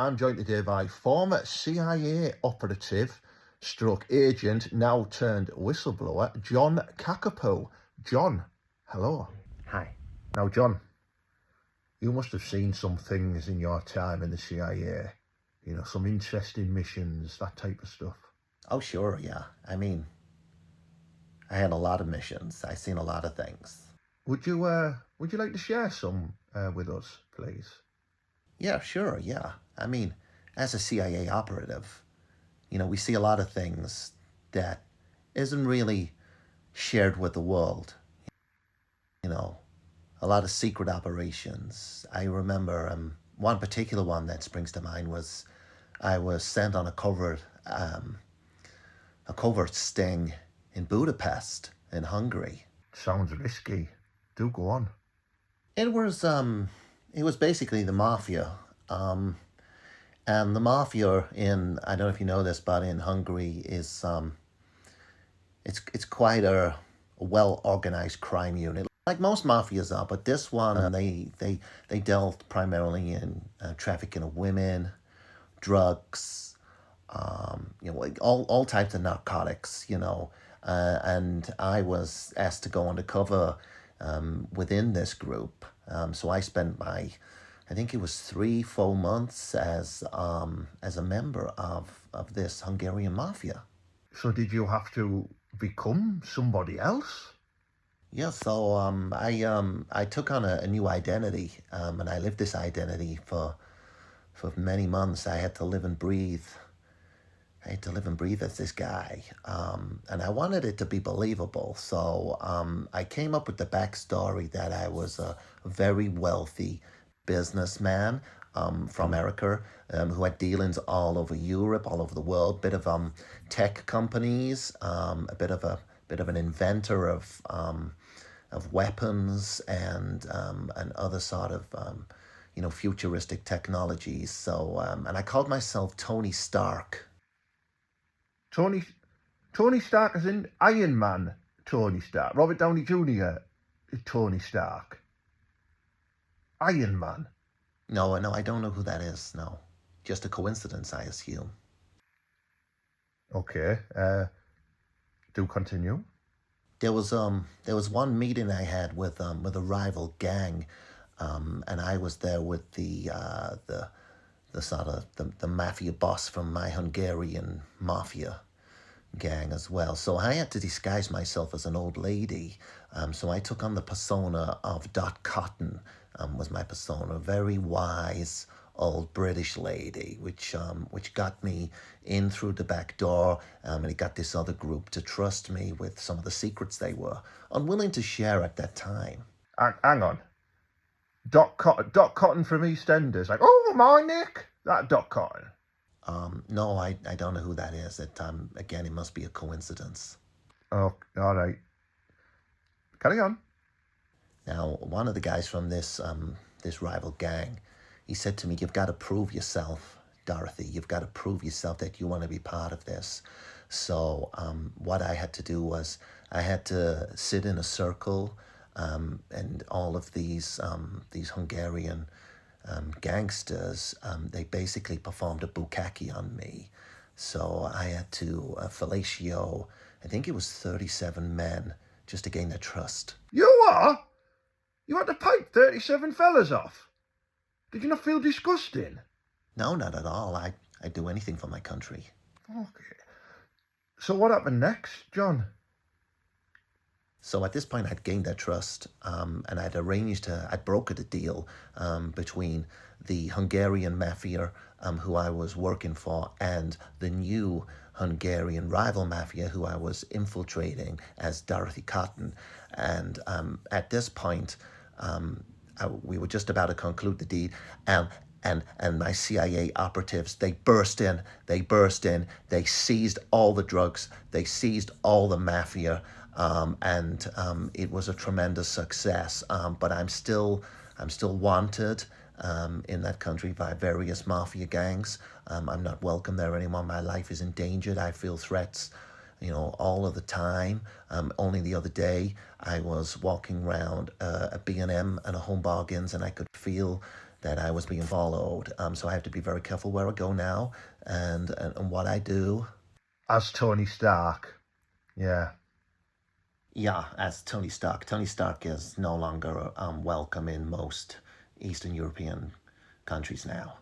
I'm joined today by former CIA operative stroke agent, now turned whistleblower, John Kackapoo. John, hello. Hi. Now, John, you must have seen some things in your time in the CIA, some interesting missions, that type of stuff. Oh, sure, yeah. I mean, I had a lot of missions. I seen a lot of things. Would you like to share some with us, please? Yeah, sure, yeah. I mean, as a CIA operative, we see a lot of things that isn't really shared with the world. You know, a lot of secret operations. I remember one particular one that springs to mind was I was sent on a covert sting in Budapest, in Hungary. Sounds risky. Do go on. It was basically the mafia. And the mafia I don't know if you know this, but in Hungary is it's quite a well organized crime unit, like most mafias are. But this one, they dealt primarily in trafficking of women, drugs, like all types of narcotics, and I was asked to go undercover within this group. So I spent I think it was 3 full months as a member of this Hungarian mafia. So did you have to become somebody else? Yeah, so I took on a new identity, and I lived this identity for many months. I had to live and breathe. I had to live and breathe as this guy, and I wanted it to be believable. So I came up with the backstory that I was a very wealthy businessman from America who had dealings all over Europe, all over the world. Bit of tech companies, a bit of an inventor of weapons and other sort of futuristic technologies. So and I called myself Tony Stark. Tony Stark as in Iron Man Tony Stark. Robert Downey Jr. Tony Stark. Iron Man. No, I don't know who that is. No, just a coincidence, I assume. Okay. Do continue. There was one meeting I had with a rival gang, and I was there with the sort of the mafia boss from my Hungarian mafia gang as well. So I had to disguise myself as an old lady. So I took on the persona of Dot Cotton, was my persona. A very wise old British lady, which got me in through the back door, and it got this other group to trust me with some of the secrets they were unwilling to share at that time. Hang on. Dot Cotton from EastEnders. Like, oh, my Nick. That Dot Cotton. No, I don't know who that is. Again, it must be a coincidence. Oh, all right. Carry on. Now, one of the guys from this rival gang, he said to me, "You've got to prove yourself, Dorothy. You've got to prove yourself that you want to be part of this." So what I had to do was I had to sit in a circle, and all of these Hungarian gangsters, they basically performed a bukkake on me. So I had to fellatio, I think it was 37 men, just to gain their trust. You are? You had to pipe 37 fellas off? Did you not feel disgusting? No, not at all. I'd do anything for my country. Okay. So what happened next, John? So at this point, I'd gained their trust, and I'd brokered a deal between the Hungarian mafia, who I was working for, and the new Hungarian rival mafia, who I was infiltrating as Dorothy Cotton. And at this point, we were just about to conclude the deed, and my CIA operatives, they burst in, they seized all the drugs, they seized all the mafia, and it was a tremendous success. But I'm still wanted in that country by various mafia gangs. I'm not welcome there anymore. My life is endangered. I feel threats, all of the time. Only the other day, I was walking around a B&M and a Home Bargains, and I could feel that I was being followed. So I have to be very careful where I go now and what I do. As Tony Stark. Yeah. Yeah, as Tony Stark. Tony Stark is no longer welcome in most Eastern European countries now.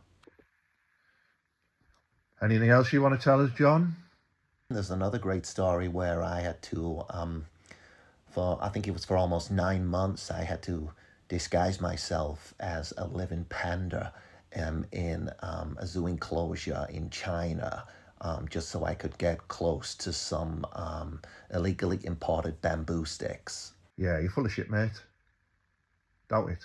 Anything else you want to tell us, John? There's another great story where I had to, I think it was for almost 9 months, I had to disguise myself as a living panda in a zoo enclosure in China, just so I could get close to some illegally imported bamboo sticks. Yeah, you're full of shit, mate. Doubt it.